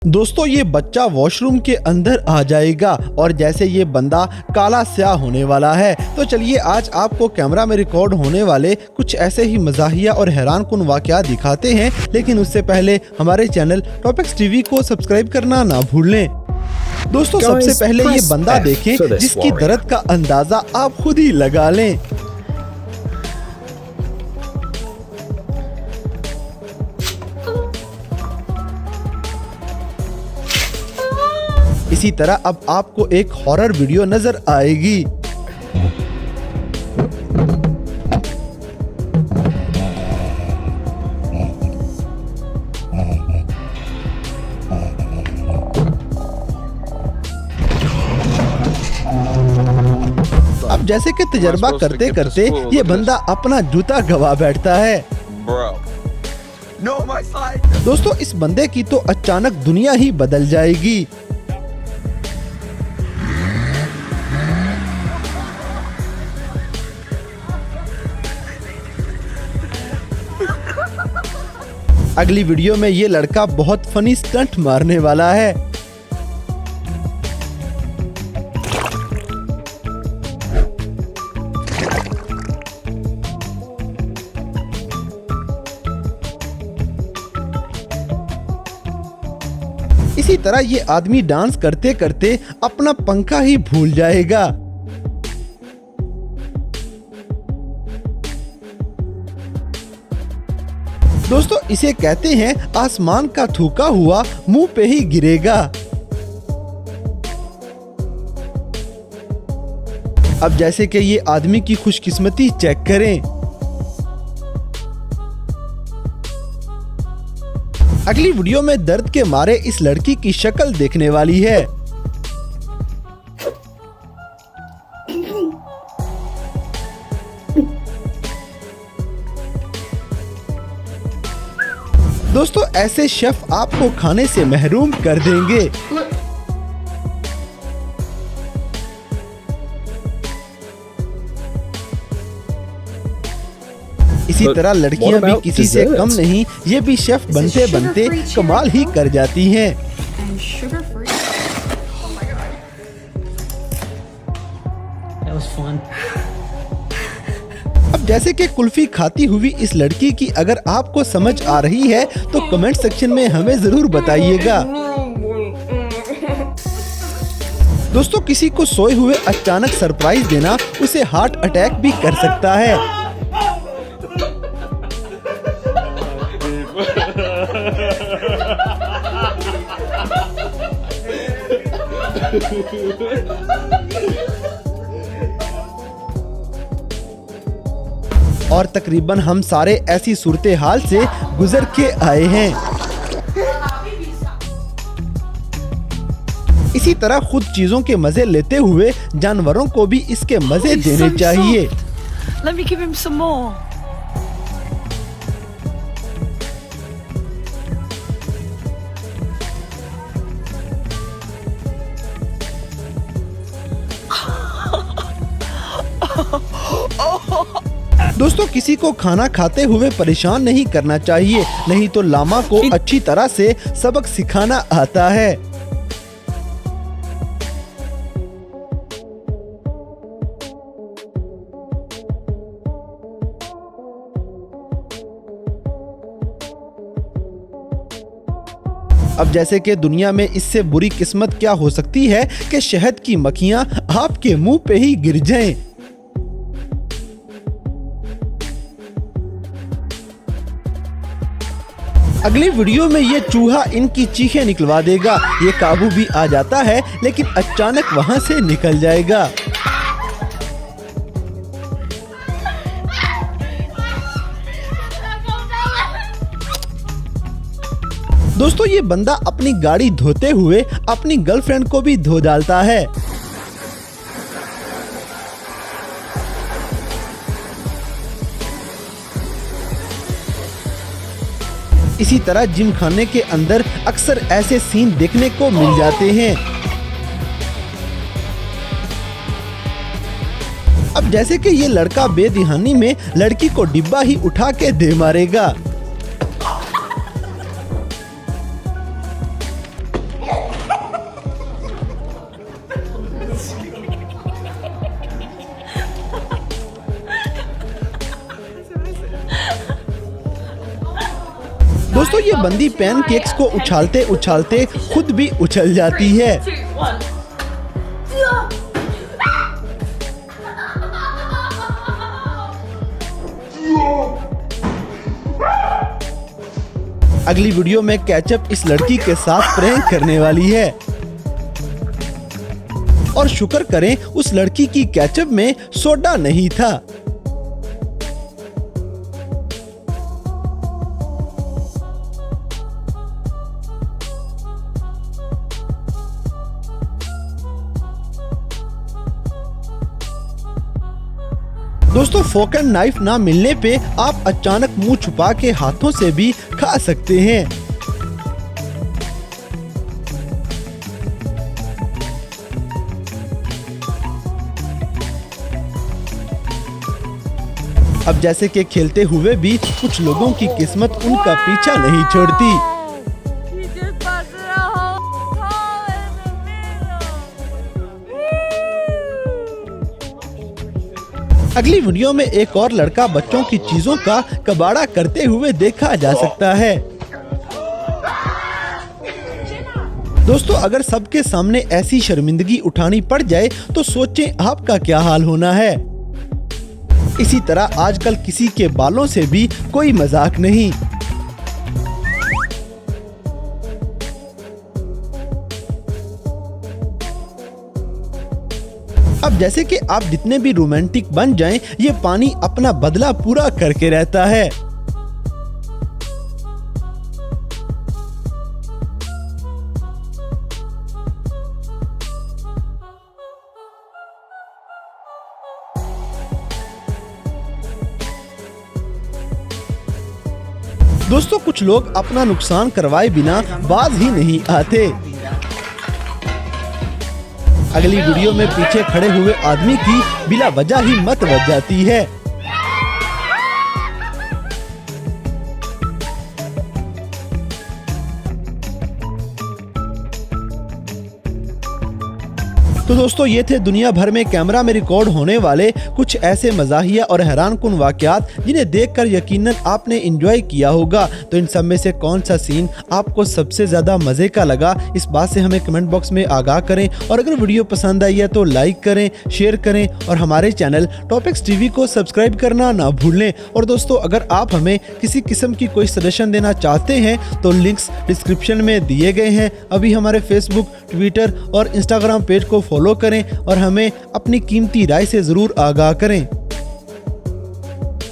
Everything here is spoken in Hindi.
दोस्तों ये बच्चा वॉशरूम के अंदर आ जाएगा और जैसे ये बंदा काला स्याह होने वाला है। तो चलिए आज आपको कैमरा में रिकॉर्ड होने वाले कुछ ऐसे ही मज़ाहिया और हैरान कुन वाक़यात दिखाते हैं, लेकिन उससे पहले हमारे चैनल टॉपिक्स टीवी को सब्सक्राइब करना ना भूलें। दोस्तों सबसे पहले ये बंदा देखें जिसकी दर्द का अंदाजा आप खुद ही लगा लें। इसी तरह अब आपको एक हॉरर वीडियो नजर आएगी। अब जैसे कि तजर्बा करते करते ये बंदा अपना जूता गवा बैठता है। दोस्तों इस बंदे की तो अचानक दुनिया ही बदल जाएगी। अगली वीडियो में ये लड़का बहुत फनी स्टंट मारने वाला है। इसी तरह ये आदमी डांस करते करते अपना पंखा ही भूल जाएगा। दोस्तों इसे कहते हैं आसमान का थूका हुआ मुंह पे ही गिरेगा। अब जैसे कि ये आदमी की खुशकिस्मती चेक करें। अगली वीडियो में दर्द के मारे इस लड़की की शक्ल देखने वाली है। दोस्तों ऐसे शेफ आपको खाने से महरूम कर देंगे। इसी तरह लड़कियां भी किसी से कम नहीं, ये भी शेफ बनते बनते कमाल ही कर जाती हैं। अब जैसे कि कुल्फी खाती हुई इस लड़की की अगर आपको समझ आ रही है तो कमेंट सेक्शन में हमें जरूर बताइएगा। दोस्तों किसी को सोए हुए अचानक सरप्राइज देना उसे हार्ट अटैक भी कर सकता है। और तकरीबन हम सारे ऐसी सूरत हाल से गुजर के आए हैं। इसी तरह खुद चीजों के मजे लेते हुए जानवरों को भी इसके मजे देने चाहिए। Let me give him some more. दोस्तों किसी को खाना खाते हुए परेशान नहीं करना चाहिए, नहीं तो लामा को अच्छी तरह से सबक सिखाना आता है। अब जैसे कि दुनिया में इससे बुरी किस्मत क्या हो सकती है कि शहद की मक्खियां आपके मुंह पे ही गिर जाएं। अगली वीडियो में ये चूहा इनकी चीखें निकलवा देगा। ये काबू भी आ जाता है लेकिन अचानक वहां से निकल जाएगा। दोस्तों ये बंदा अपनी गाड़ी धोते हुए अपनी गर्लफ्रेंड को भी धो डालता है। इसी तरह जिम खाने के अंदर अक्सर ऐसे सीन देखने को मिल जाते हैं। अब जैसे कि ये लड़का बेदिहानी में लड़की को डिब्बा ही उठा के दे मारेगा। ये बंदी पैनकेक्स को उछालते उछालते खुद भी उछल जाती है। अगली वीडियो में केचप इस लड़की के साथ प्रैंक करने वाली है और शुक्र करें उस लड़की की केचप में सोडा नहीं था। दोस्तों फोक एंड नाइफ ना मिलने पे आप अचानक मुंह छुपा के हाथों से भी खा सकते हैं। अब जैसे कि खेलते हुए भी कुछ लोगों की किस्मत उनका पीछा नहीं छोड़ती। He just busted a whole hole in the middle. अगली वीडियो में एक और लड़का बच्चों की चीजों का कबाड़ा करते हुए देखा जा सकता है। दोस्तों अगर सबके सामने ऐसी शर्मिंदगी उठानी पड़ जाए तो सोचें आपका क्या हाल होना है। इसी तरह आजकल किसी के बालों से भी कोई मजाक नहीं। अब जैसे कि आप जितने भी रोमांटिक बन जाएं, ये पानी अपना बदला पूरा करके रहता है। दोस्तों कुछ लोग अपना नुकसान करवाए बिना बाज ही नहीं आते। अगली वीडियो में पीछे खड़े हुए आदमी की बिला वजह ही मत बज जाती है। तो दोस्तों ये थे दुनिया भर में कैमरा में रिकॉर्ड होने वाले कुछ ऐसे मज़ाहिया और हैरानकुन वाक़यात जिन्हें देखकर यकीनन आपने एंजॉय किया होगा। तो इन सब में से कौन सा सीन आपको सबसे ज़्यादा मज़े का लगा, इस बात से हमें कमेंट बॉक्स में आगाह करें। और अगर वीडियो पसंद आई है तो लाइक करें, शेयर करें और हमारे चैनल टॉपिक्स टीवी को सब्सक्राइब करना ना भूलें। और दोस्तों अगर आप हमें किसी किस्म की कोई सजेशन देना चाहते हैं तो लिंक्स डिस्क्रिप्शन में दिए गए हैं। अभी हमारे फेसबुक, ट्विटर और इंस्टाग्राम पेज को फॉलो करें और हमें अपनी कीमती राय से ज़रूर आगाह करें।